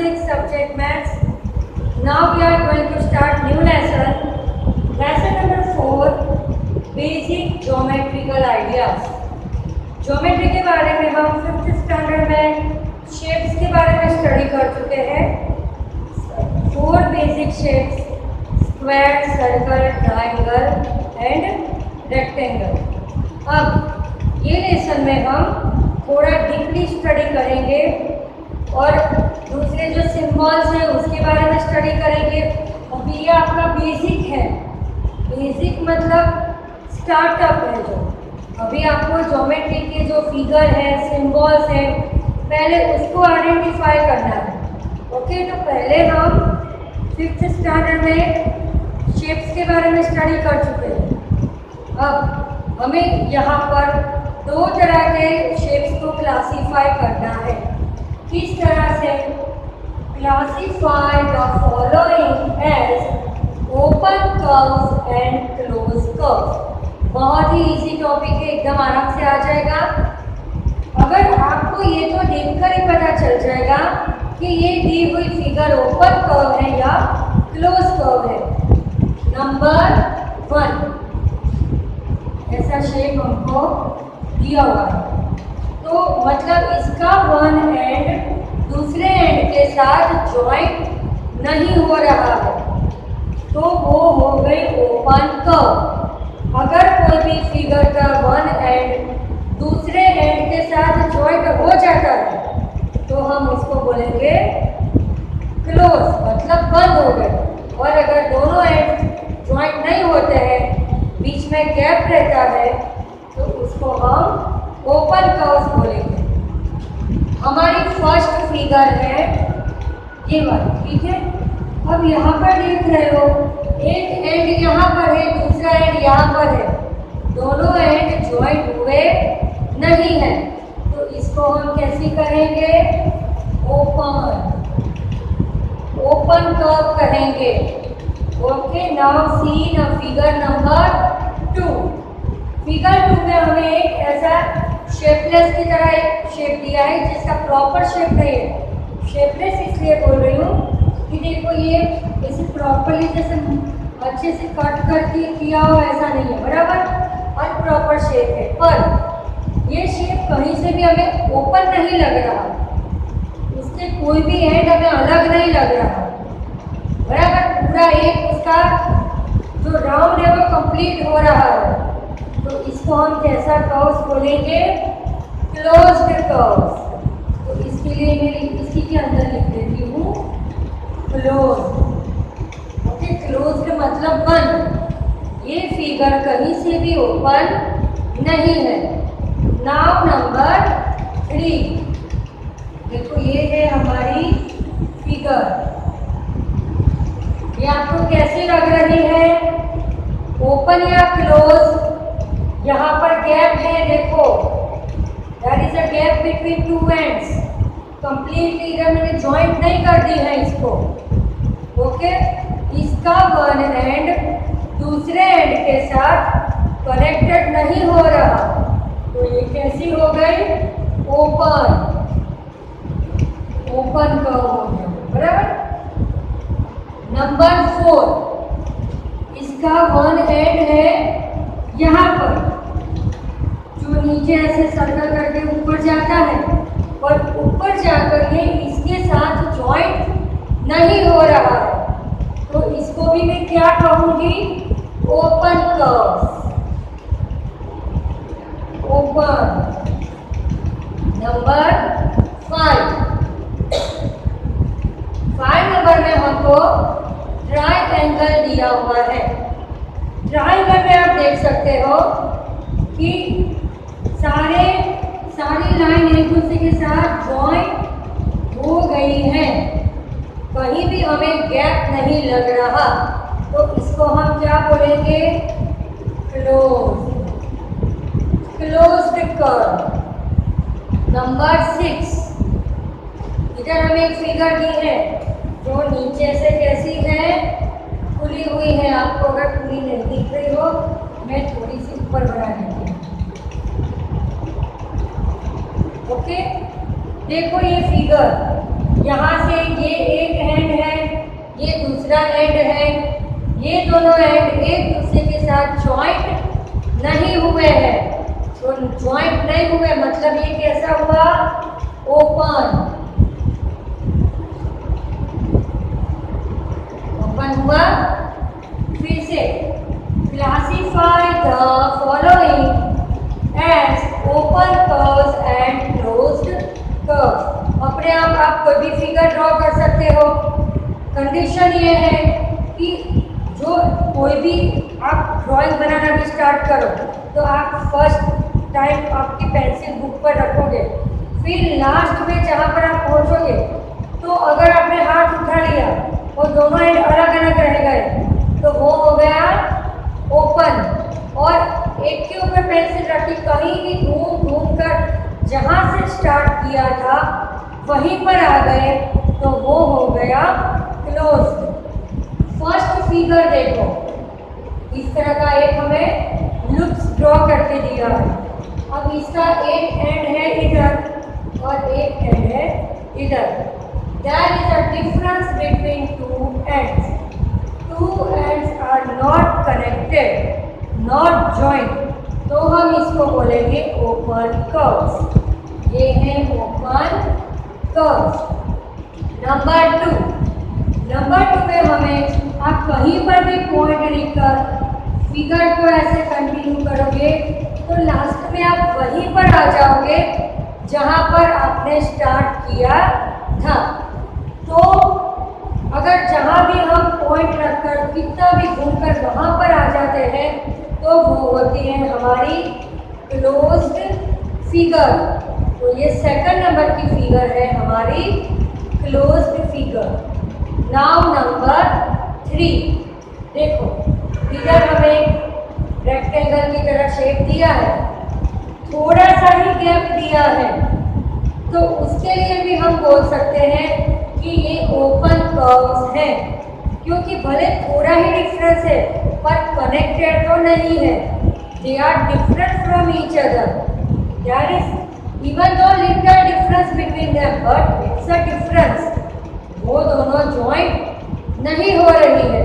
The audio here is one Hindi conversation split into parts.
6 subject maths. Now we are going to start new lesson. Lesson number 4, basic geometrical ideas. Geometry के बारे में हम 5th स्टैंडर्ड में शेप्स के बारे में स्टडी कर चुके हैं. 4 basic shapes, square, circle, triangle and rectangle. अब ये लेसन में हम थोड़ा डीपली स्टडी करेंगे और दूसरे जो सिंबल्स हैं उसके बारे में स्टडी करेंगे. अभी ये आपका बेसिक है. बेसिक मतलब स्टार्टअप है. जो अभी आपको ज्योमेट्री के जो फिगर है, सिंबल्स हैं, पहले उसको आइडेंटिफाई करना है. ओके, तो पहले हम 5th स्टैंडर्ड में शेप्स के बारे में स्टडी कर चुके हैं. अब हमें यहाँ पर 2 तरह के शेप्स को क्लासीफाई करना है. किस तरह से? Classify the following as open curves and close curves. बहुत ही इजी टॉपिक है, एकदम आराम से आ जाएगा. अगर आपको ये तो देखकर ही पता चल जाएगा कि ये दी हुई फिगर ओपन कर्व है या क्लोज कर्व है. नंबर 1 ऐसा शेप हमको दिया हुआ है, तो मतलब इसका 1 एंड दूसरे एंड के साथ जॉइंट नहीं हो रहा है, तो वो हो गई ओपन कर्व. अगर कोई भी फिगर का 1 एंड दूसरे एंड के साथ जॉइंट हो जाता है तो हम उसको बोलेंगे क्लोज, मतलब बंद हो गए. और अगर दोनों एंड जॉइंट नहीं होते हैं, बीच में गैप रहता है, तो उसको हम ओपन कर्व्स बोलेंगे. हमारी फर्स्ट फिगर है ये वाली, ठीक है. अब यहाँ पर देख रहे हो, एक एंड यहाँ पर है, दूसरा एंड यहाँ पर है, दोनों एंड ज्वाइंट हुए नहीं है, तो इसको हम कैसे कहेंगे? ओपन कर्व कहेंगे. Okay, now see the figure number 2. Figure 2 में हमें एक ऐसा शेपलेस की तरह एक शेप दिया है जिसका प्रॉपर शेप नहीं है. शेपलेस इसलिए बोल रही हूँ कि देखो ये इसे प्रॉपरली जैसे अच्छे से कट करके किया हो ऐसा नहीं है, बराबर. अनप्रॉपर शेप है, पर ये शेप कहीं से भी हमें ओपन नहीं लग रहा, उसके कोई भी एंड हमें अलग नहीं लग रहा, बराबर. पूरा एक उसका जो राउंड है वो कंप्लीट हो रहा है, तो इसको हम कैसा कर्व्स बोलेंगे? Closed curves. तो इसके लिए मैं इसी के अंदर लिख देती हूँ क्लोज. ओके, क्लोज्ड मतलब बंद. ये फिगर कहीं से भी ओपन नहीं है. Now number 3. देखो ये है हमारी फिगर. ये आपको कैसी लग रही है? ओपन या क्लोज? यहाँ पर गैप है, देखो there is a gap between 2 ends. Completely इधर मैंने जॉइंट नहीं कर दी है इसको. ओके, इसका 1 एंड दूसरे एंड के साथ कनेक्टेड नहीं हो रहा, तो ये कैसी हो गई? ओपन कर्व हो गया, बराबर. नंबर 4. इसका 1 एंड है यहाँ पर, जो नीचे ऐसे सर्कल करके ऊपर जाता है, और ऊपर जाकर ये इसके साथ जॉइंट नहीं हो रहा है, तो इसको भी मैं क्या कहूँगी? Open curves. Open. Number 5 number में हमको ट्रायंगल दिया हुआ है. ट्रायंगल में आप देख सकते हो कि सारी लाइन एक दूसरे के साथ जॉइंट हो गई हैं, कहीं भी हमें गैप नहीं लग रहा, तो इसको हम क्या बोलेंगे? Closed curve. नंबर 6. इधर हमें एक फिगर दी है जो नीचे से कैसी है? खुली हुई है. आपको अगर पूरी नहीं दिख रही हो, मैं थोड़ी सी ऊपर बढ़ा देती हूँ. ओके, देखो ये फिगर यहाँ से ये एक एंड है, ये दूसरा एंड है, ये दोनों एंड एक दूसरे के साथ जॉइंट नहीं हुए हैं। तो जॉइंट नहीं हुए मतलब ये कैसा हुआ? ओपन। ओपन हुआ। फिर से classify the following as open curves and closed curves. अपने आप कोई भी फिगर ड्रॉ कर सकते हो। कंडीशन ये है कि जो कोई भी आप ड्राइंग बनाना भी स्टार्ट करो तो आप फर्स्ट टाइम आपकी पेंसिल बुक पर रखोगे, फिर लास्ट में जहाँ पर आप पहुँचोगे तो अगर आपने हाथ उठा लिया और दोनों एंड अलग अलग रह गए तो वो हो गया ओपन। और एक के ऊपर पेंसिल रखी, कहीं भी घूम घूम कर जहाँ से स्टार्ट किया था वहीं पर आ गए तो वो हो गया क्लोज्ड। फर्स्ट फिगर देखो, इस तरह का एक हमें लुप्स ड्रॉ करके दिया है। अब इसका एक एंड है इधर और एक एंड है इधर। There is a difference between two ends. Two ends are not connected, not joint, तो हम इसको बोलेंगे ओपन कर्व्स। ये है ओपन कर्व्स। नंबर 2 में हमें आप कहीं पर भी पॉइंट लिखकर फिगर को ऐसे कंटिन्यू करोगे तो लास्ट में आप वहीं पर आ जाओगे जहाँ पर आपने स्टार्ट किया था। तो अगर जहाँ भी हम पॉइंट रखकर कितना भी घूमकर वहाँ पर आ जाते हैं तो वो होती है हमारी क्लोज्ड फिगर। तो ये सेकंड नंबर की फिगर है हमारी क्लोज्ड फिगर। नाउ नंबर 3, देखो इधर हमें रेक्टेंगल की तरह शेप दिया है, थोड़ा सा ही गैप दिया है, तो उसके लिए भी हम बोल सकते हैं कि ये ओपन कर्व्स हैं, क्योंकि भले थोड़ा ही डिफरेंस है पर कनेक्टेड तो नहीं है। They are different from each other. There is even though little difference between them but it's a difference. वो दोनों जॉइंट नहीं हो रही है,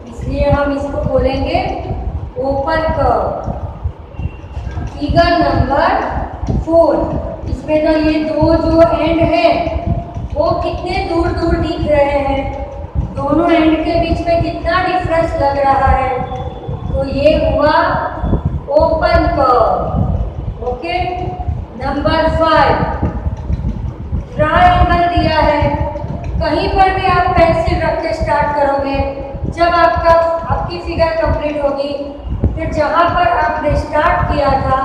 इसलिए हम इसको बोलेंगे ओपन कर्व। फिगर नंबर 4, इसमें तो ये दो जो एंड है वो कितने दूर दूर दिख रहे हैं, दोनों एंड के बीच में कितना डिफरेंस लग रहा है, तो ये हुआ open curve. Okay. Number 5, triangle दिया है, कहीं पर भी आप पेंसिल रख के स्टार्ट करोगे, जब आपकी फिगर कंप्लीट होगी फिर जहाँ पर आपने स्टार्ट किया था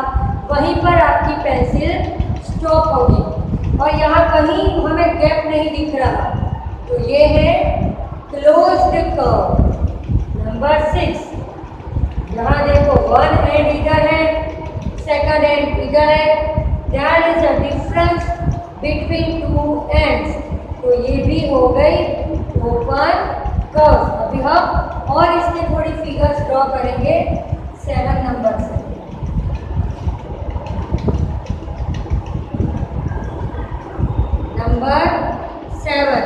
वहीं पर आपकी पेंसिल स्टॉप होगी और यहाँ कहीं हमें गैप नहीं दिख रहा, तो ये है क्लोज्ड कर्व। नंबर 6, यहाँ देखो वन एंड इधर है, सेकंड एंड इधर है, there is a difference between two ends, तो ये भी हो गई ओपन कर्व। अभी हम और इसके थोड़ी फिगर्स ड्रॉ करेंगे 7 नंबर से। नंबर 7,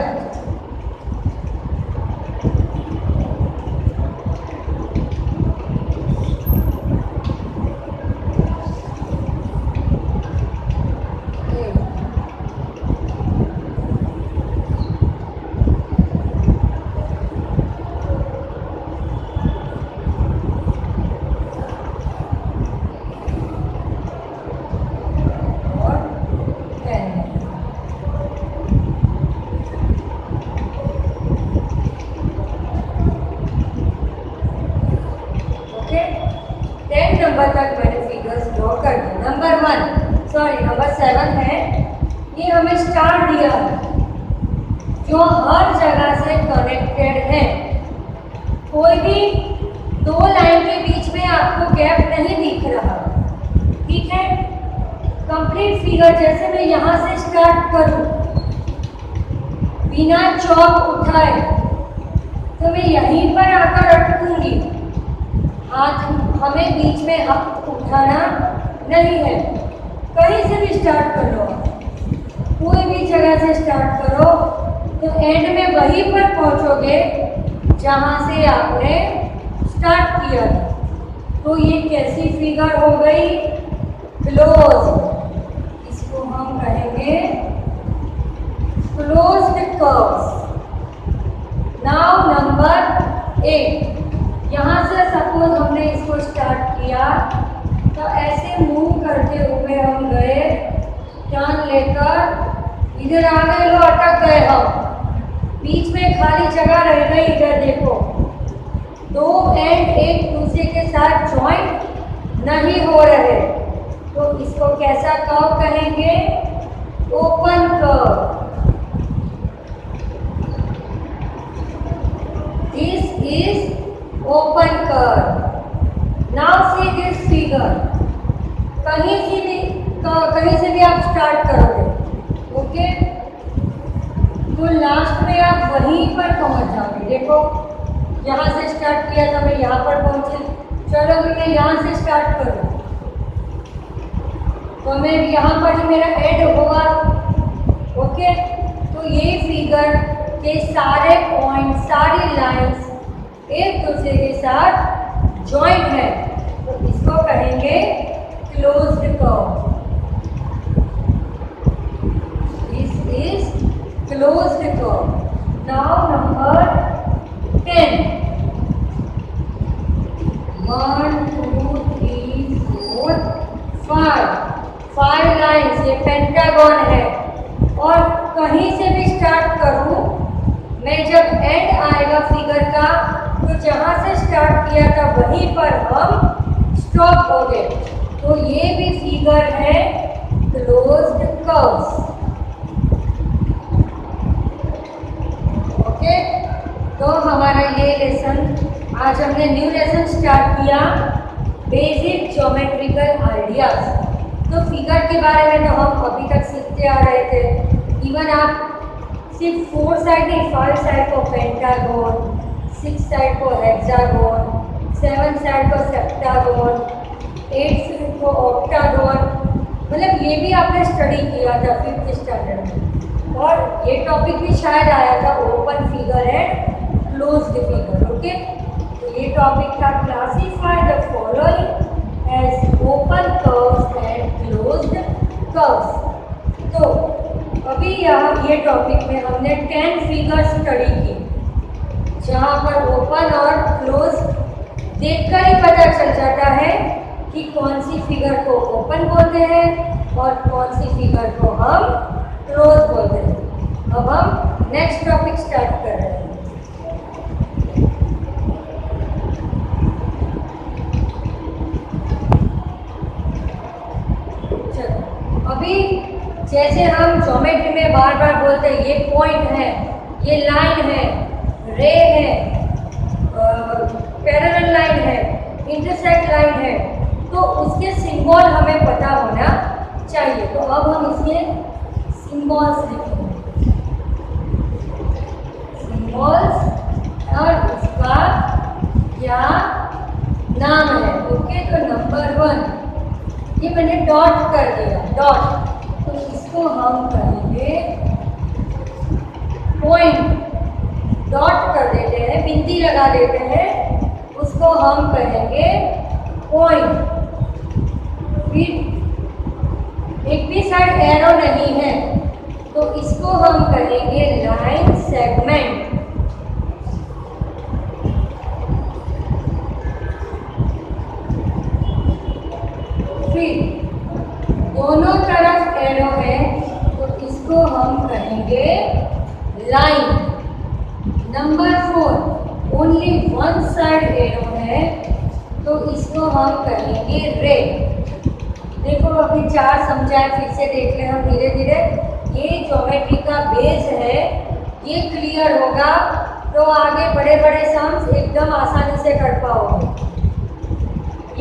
नंबर तक मैंने फिगर्स ड्रॉ कर दिए। नंबर 7 है, ये हमें स्टार दिया है जो हर जगह से कनेक्टेड है। कोई भी दो लाइन के बीच में आपको गैप नहीं दिख रहा, ठीक है। कंप्लीट फिगर जैसे मैं यहाँ से स्टार्ट करूँ बिना चौक उठाए तो मैं यहीं पर आकर अटकूंगी, हाथ हमें बीच में हाथ उठाना नहीं है, कहीं से भी स्टार्ट कर लो, कोई भी जगह से स्टार्ट करो तो एंड में वहीं पर पहुंचोगे जहां से आपने स्टार्ट किया था। तो ये कैसी फिगर हो गई? क्लोज। इसको हम कहेंगे क्लोज्ड कर्व्स। Now number 8। यहाँ से सपोज हमने इसको स्टार्ट किया तो ऐसे मूव करते हुए हम गए, टर्न लेकर इधर आ गए, लो अटक गए हम, बीच में खाली जगह रह गई। इधर देखो, दो एंड एक दूसरे के साथ ज्वाइंट नहीं हो रहे, तो इसको कैसा कर्व कहेंगे? Open curve. This is open curve. Now see this figure. कहीं से भी आप स्टार्ट करोगे, ओके, तो लास्ट में आप वहीं पर पहुंच जाओगे। देखो, यहाँ से स्टार्ट किया था, मैं यहाँ पर पहुंचे। चलो मैं यहाँ से स्टार्ट करूँ तो मैं यहाँ पर ही मेरा एंड होगा, ओके। तो ये फिगर के सारे पॉइंट, सारी लाइंस एक दूसरे के साथ ज्वाइंट है, तो इसको कहेंगे closed curve. This is closed curve. Now number 10। 1 2 3 4 5 lines, ये पेंटागन है। और कहीं से भी स्टार्ट करूं मैं, जब एंड आएगा फिगर का तो जहां से स्टार्ट किया था वहीं पर हम स्टॉप हो गए। तो ये भी फिगर है क्लोज्ड कर्व्स, ओके। तो हमारा ये लेसन, आज हमने न्यू लेसन स्टार्ट किया, बेसिक ज्योमेट्रिकल आइडियाज। तो फिगर के बारे में तो हम अभी तक सीखते आ रहे थे। इवन आप सिर्फ 4 साइड नहीं, 5 साइड को पेंटागन, 6 साइड को हेक्सागन, 7 साइड को सेप्टागन, 8 साइड को ऑक्टागन, मतलब ये भी आपने स्टडी किया था 5th स्टैंडर्ड में। और ये टॉपिक भी शायद आया था, open figure and closed figure, okay. तो ये टॉपिक था classify the following as open curves and closed curves. तो अभी ये टॉपिक में हमने 10 फिगर स्टडी की, जहाँ पर ओपन और क्लोज देखकर ही पता चल जाता है कि कौन सी फिगर को ओपन बोलते हैं और कौन सी फिगर को हम क्लोज बोलते हैं। अब हम नेक्स्ट टॉपिक स्टार्ट कर रहे हैं। चलो, अभी जैसे हम ज्योमेट्री में बार बार बोलते हैं, ये पॉइंट है, ये लाइन है, रे है, पैरेलल लाइन है, इंटरसेक्ट लाइन है, तो उसके सिंबल हमें पता होना चाहिए। तो अब हम इसके सिंबल्स लिखेंगे, सिंबल्स, और इसका क्या नाम है, ओके। तो नंबर 1, ये मैंने डॉट कर दिया, डॉट, तो इसको हम कहेंगे पॉइंट। डॉट कर देते हैं, बिंदी लगा देते हैं, उसको हम कहेंगे पॉइंट। फिर एक भी साइड एरो नहीं है, तो इसको हम कहेंगे लाइन सेगमेंट। फिर दोनों तरफ एरो है, तो इसको हम कहेंगे line. Number 4, only one side arrow है, तो इसको हम कहेंगे रे। देखो, अभी 4 समझाए, फिर से देख ले हम धीरे धीरे। ये ज्योमेट्री का बेस है, ये क्लियर होगा तो आगे बड़े बड़े सम्स एकदम आसानी से कर पाओगे।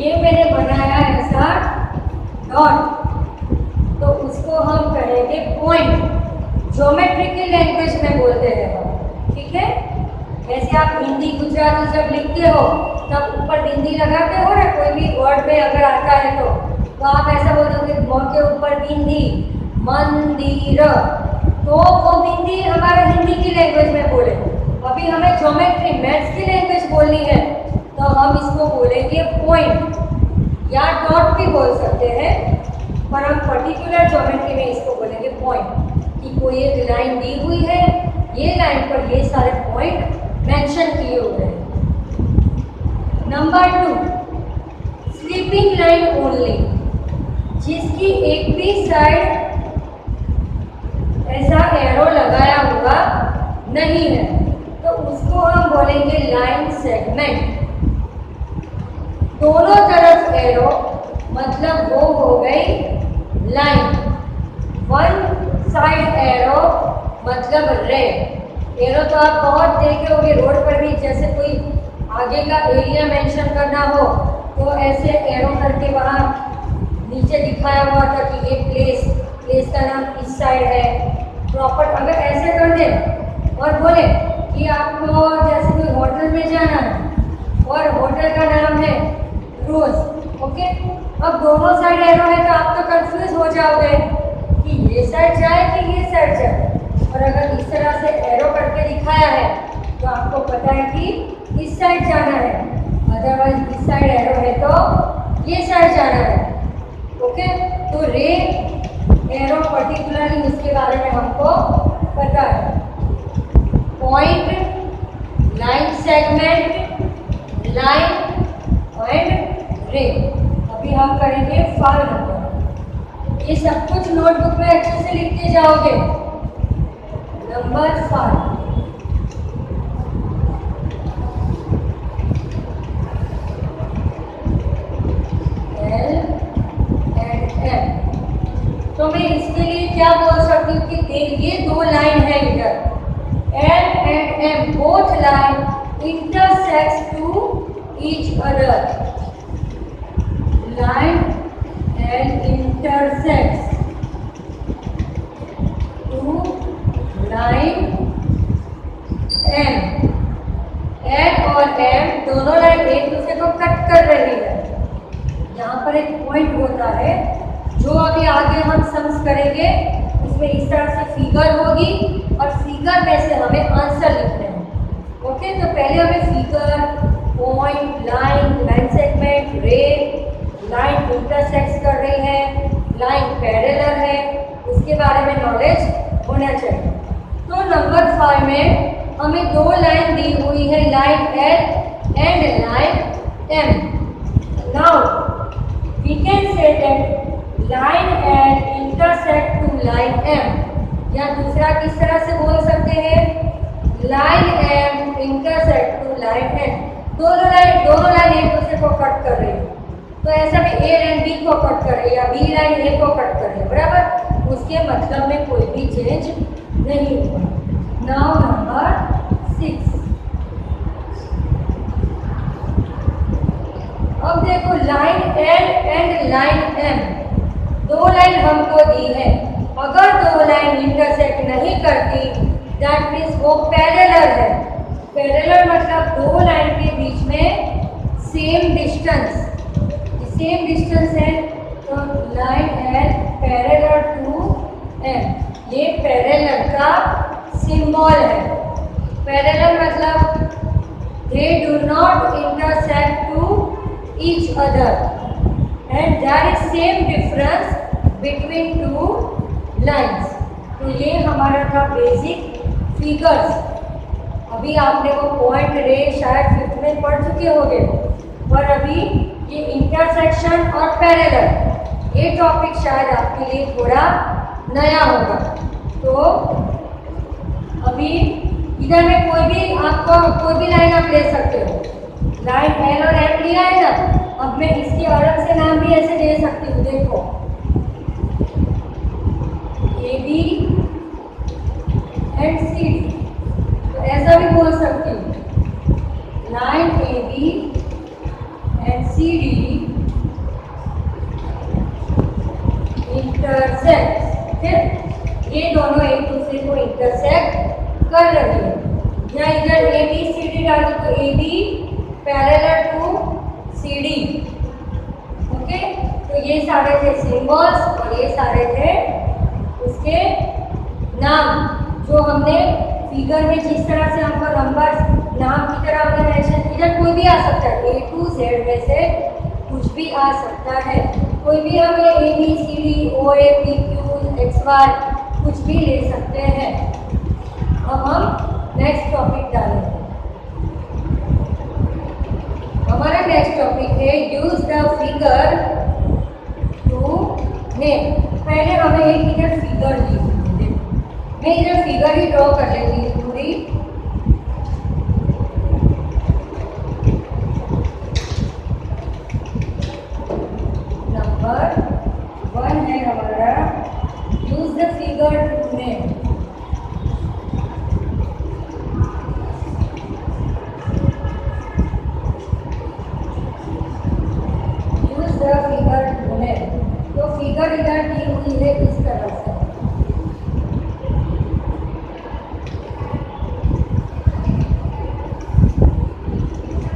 ये मैंने बनाया ऐसा डॉट, तो उसको हम कहेंगे पॉइंट। ज्योमेट्री की लैंग्वेज में बोलते हैं हम, ठीक है। वैसे आप हिंदी गुजराती जब लिखते हो तब ऊपर बिंदी लगाते हो ना, कोई भी वर्ड में अगर आता है तो आप ऐसा बोलोगे, म के ऊपर बिंदी, मंदिर। तो वो हिंदी हमारा हिंदी की लैंग्वेज में बोले। अभी हमें ज्योमेट्री मैथ्स की लैंग्वेज बोलनी है तो हम इसको बोलेंगे पॉइंट या डॉट भी बोल सकते हैं, पर हम पर्टिकुलर ज्योमेट्री में इसको बोलेंगे पॉइंट। कि कोई एक लाइन दी हुई है, ये लाइन पर ये सारे पॉइंट मेंशन किए हुए हैं। नंबर 2, स्लीपिंग लाइन ओनली, जिसकी एक भी साइड ऐसा एरो लगाया हुआ नहीं है तो उसको हम बोलेंगे लाइन सेगमेंट। दोनों तरफ एरो मतलब वो हो गई लाइन। वन साइड एरो मतलब रेड। एरो तो आप बहुत देखे होंगे रोड पर भी, जैसे कोई आगे का एरिया मेंशन करना हो तो ऐसे एरो करके वहाँ नीचे दिखाया हुआ था कि ये प्लेस का नाम इस साइड है। प्रॉपर अगर ऐसे कर दे और बोले कि आपको जैसे कोई होटल में जाना है और होटल का नाम है रोज, ओके, अब दोनों साइड एरो है तो आप तो कंफ्यूज हो जाओगे कि ये साइड जाए कि ये साइड जाए। और अगर इस तरह से एरो करके दिखाया है तो आपको पता है कि इस साइड जाना है, अदरवाइज इस साइड एरो है तो ये साइड जाना है। ओके, तो रे एरो पर्टिकुलरली उसके बारे में हमको पता है। Point, line segment, line and रे। अभी हम करेंगे 5 नंबर। ये सब कुछ नोटबुक में अच्छे से लिखते जाओगे। नंबर 5, तो मैं इसके लिए क्या बोल सकती हूँ कि ये दो लाइन है इधर, L and M both line intersects to each other. Line L intersects to line M. L और M दोनों लाइन एक दूसरे को कट कर रही है। यहाँ पर एक पॉइंट होता है जो अभी आगे हम सम्स करेंगे, उसमें इस तरह से फिगर होगी और फिगर में से हमें आंसर लिखने हैं। ओके, तो पहले हमें फिगर, पॉइंट, लाइन सेगमेंट, रे, लाइन इंटरसेक्ट कर रही है, लाइन पैरेलल है, उसके बारे में नॉलेज होना चाहिए। तो नंबर 5 में हमें दो लाइन दी हुई है, line L and line M। Now we can say that line L intersect to line M, या दूसरा किस तरह से बोल सकते हैं, line M intersect to line N। दोनों लाइन एक दूसरे को कट कर रही है, तो ऐसा भी A लाइन B को कट कर रही है या B लाइन A को कट कर रही है, बराबर। उसके मतलब में कोई भी चेंज नहीं हुआ। नाउ नंबर 6, अब देखो line L and line M, दो लाइन हमको दी है। अगर दो लाइन इंटरसेक्ट नहीं करती दैट मीन्स वो पैरेलल है। पैरेलल मतलब दो लाइन के बीच में सेम डिस्टेंस है, तो line L parallel to M, ये पैरेलल का सिंबल है। पैरेलल मतलब they do not intersect to each other and there is same difference between two lines। तो ये हमारा था बेसिक फिगर्स। अभी आपने वो पॉइंट, रे शायद 5th में पढ़ चुके होंगे, पर अभी ये इंटरसेक्शन और पैरेलल ये टॉपिक शायद आपके लिए थोड़ा नया होगा। तो अभी इधर में कोई भी लाइन आप ले सकते हो। लाइन L और M लिया है ना, अब मैं इसके अलग से नाम भी ऐसे दे सकती हूँ। देखो AB एंड CD, तो ऐसा भी बोल सकती हूँ, line AB and CD intersect. फिर ये दोनों एक दूसरे को इंटरसेक्ट कर रही है, या इधर ABCD डालो तो AB parallel to CD। Okay, तो ये सारे थे सिंबल्स और ये सारे थे उसके नाम जो हमने फिगर में जिस तरह से हमको नंबर नाम की तरह हमने मेंशन किया, कोई भी आ सकता है, A to Z में से कुछ भी आ सकता है, कोई भी हमें ABCD OAPQ XY कुछ भी ले सकते हैं। अब हम नेक्स्ट टॉपिक डालेंगे। हमारा नेक्स्ट टॉपिक है use the figure to name. पहले हमें एक इधर फिगर ली, मैं इधर फिगर ही ड्रॉ कर लेती हूँ पूरी। नंबर 1 है हमारा use the figure to name. Use the figure to name. तो फिगर इधर दी हुई है इस तरह से।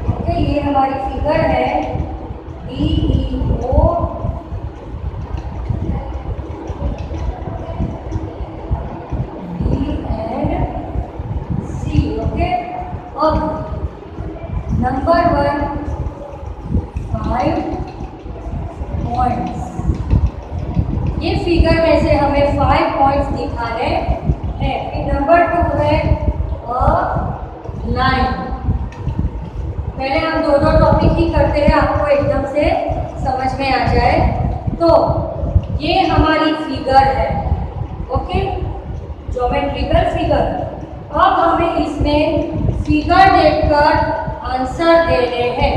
ओके, ये हमारी फिगर है DEO BC। ओके, अब नंबर 1 5 पॉइंट्स। ये फिगर में से हमें 5 पॉइंट्स दिखाने हैं। फिर नंबर 2 है लाइन। पहले हम दो टॉपिक ही करते हैं, आपको एकदम से समझ में आ जाए। तो ये हमारी फिगर है, ओके, ज्योमेट्रिकल फिगर। अब हमें इसमें फिगर देखकर आंसर देने हैं।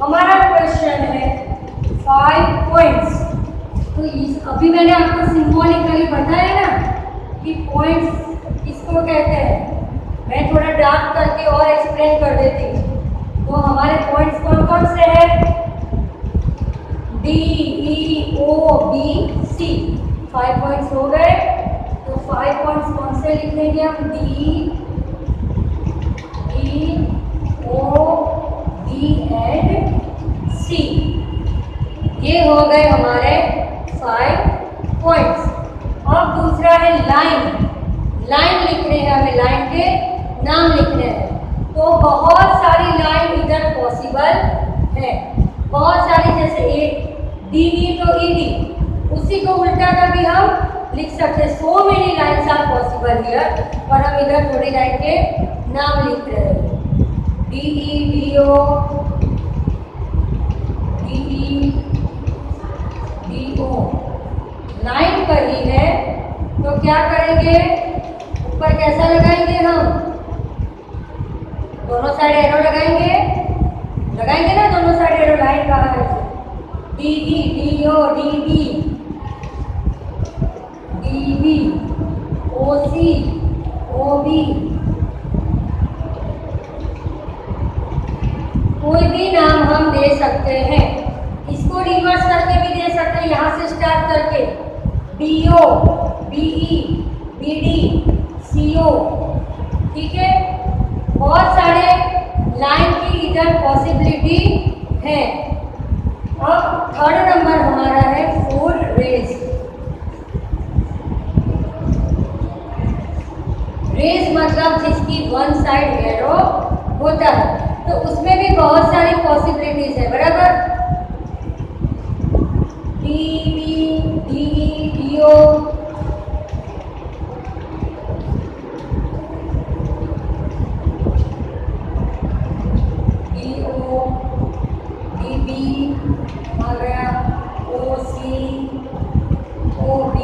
हमारा क्वेश्चन है 5 पॉइंट्स। तो इस अभी मैंने आपको सिंबॉलिकली बताया ना कि पॉइंट्स किसको कहते हैं। मैं थोड़ा डार्क करके और एक्सप्लेन कर देती हूँ। तो हमारे पॉइंट्स कौन कौन से हैं? DEOBC 5 पॉइंट्स हो गए। तो 5 पॉइंट्स कौन से लिखेंगे हम? DEOB and C। ये हो गए हमारे 5 पॉइंट्स। अब दूसरा है लाइन। लाइन लिखने हैं हमें, लाइन के नाम लिखने हैं। तो बहुत सारी लाइन इधर पॉसिबल है, बहुत सारी, जैसे DE तो ED, उसी को उल्टा कर भी हम लिख सकते हैं। So many lines are possible here. और हम इधर थोड़ी लाइन के नाम लिख रहे हैं, DE DO DE DO। Line पर ही है तो क्या करेंगे? ऊपर कैसा लगाएंगे हम? दोनों साइड एरो लगाएंगे, लगाएंगे ना दोनों साइड एरो। लाइन कहाँ है? DD DO DB DB OC OB। कोई भी नाम हम दे सकते हैं। इसको रिवर्स करके भी दे सकते हैं, यहाँ से स्टार्ट करके BO BE BD CO। ठीक है, बहुत सारे लाइन की इधर पॉसिबिलिटी है। अब थर्ड नंबर हमारा है 4 रेज। रेज मतलब जिसकी वन साइड एरो होता है, तो उसमें भी बहुत सारी पॉसिबिलिटीज है, बराबर। DB DE DO आ गया, OC OB।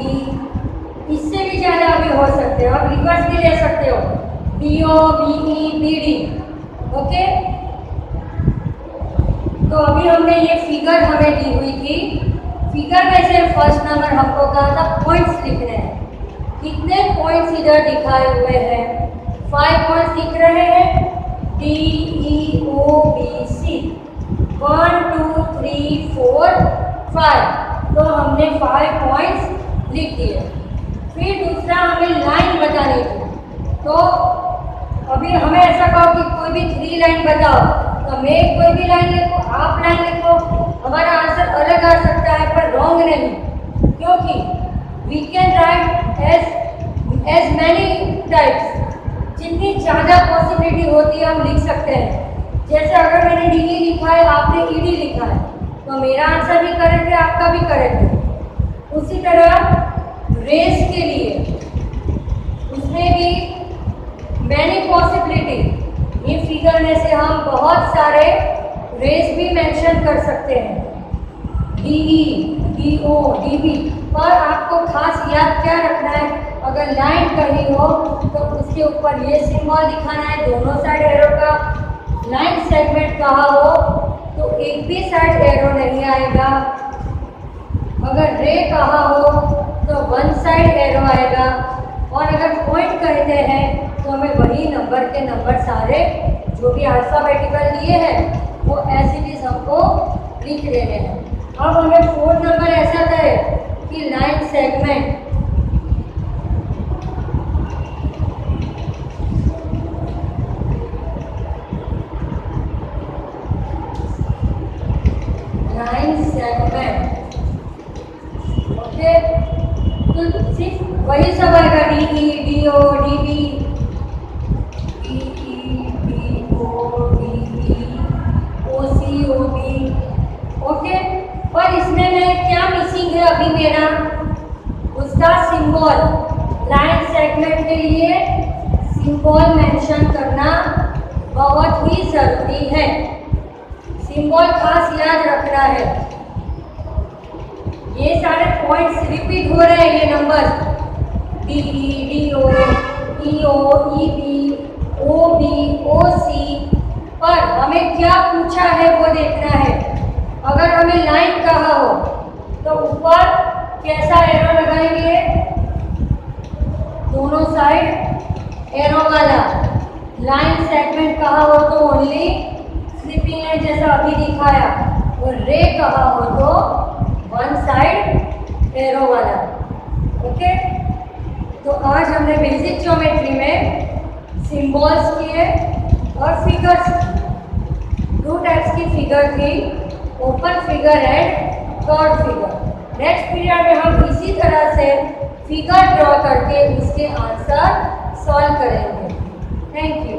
इससे भी ज़्यादा अभी हो सकते हो, आप रिवर्स भी ले सकते हो, DO BE BD। ओके, तो अभी हमने ये फिगर हमें दी हुई थी। फिगर में से फर्स्ट नंबर हमको कहा था पॉइंट्स लिखने हैं। कितने पॉइंट्स इधर दिखाए हुए हैं? 5 पॉइंट्स दिख रहे हैं, DEOBC 1 2 3 4 5। तो हमने 5 पॉइंट्स लिख दिए। फिर दूसरा हमें लाइन बतानी थी। तो अभी हमें ऐसा कहो कि कोई भी 3 लाइन बताओ, तो मैं कोई भी लाइन लिखो, आप लाइन लिखो, हमारा आंसर अलग आ सकता है पर रॉन्ग नहीं। क्योंकि we can write as many types. जितनी ज़्यादा पॉसिबिलिटी होती है हम लिख सकते हैं। जैसे अगर मैंने डी लिखा है, आपने ईडी लिखा है, तो मेरा आंसर भी करेक्ट है, आपका भी करेक्ट है। उसी तरह रेस के लिए उसमें भी मैनी पॉसिबिलिटी। ये फिगर में से हम बहुत सारे रेस भी मेंशन कर सकते हैं, डीई, डीओ, डीबी। पर आपको खास याद क्या रखना है, अगर लाइन कही हो तो उसके ऊपर ये सिंबल दिखाना है दोनों साइड एरो का। लाइन सेगमेंट कहा हो तो एक भी साइड एरो नहीं आएगा। अगर रे कहा हो तो वन साइड एरो आएगा। और अगर पॉइंट कहते हैं तो हमें वही नंबर के नंबर सारे जो भी अल्फाबेटिकल दिए हैं वो एज इट इज हमको लिख देने हैं। अब हमें 4th नंबर ऐसा है कि line segment. Line segment okay, तो सिर्फ वही सब आएगा, DE, DO, DB, DE, DO, DB, OC, OB. Okay, पर इसमें मैं क्या मिसिंग है अभी मेरा, उसका सिंबल। लाइन सेगमेंट के लिए सिंबल मेंशन करना बहुत ही जरूरी है। सिंबल खास याद रखना है। ये सारे पॉइंट्स रिपीट हो रहे हैं, ये number D, DO, EO, EB, OB, OC. पर हमें क्या पूछा है वो देखना है। अगर हमें लाइन कहा हो तो ऊपर कैसा एरो लगाएंगे, दोनों साइड एरो वाला। लाइन सेगमेंट कहा हो तो ओनली स्लिपिंग लाइन जैसा अभी दिखाया, और रे कहा हो तो वन साइड एरो वाला। ओके, तो आज हमने बेसिक ज्योमेट्री में सिंबल्स किए और फिगर्स। 2 टाइप्स की फिगर थी, open figure and curve figure. Next period में हम इसी तरह से फिगर ड्रॉ करके उसके आंसर सॉल्व करेंगे। Thank you.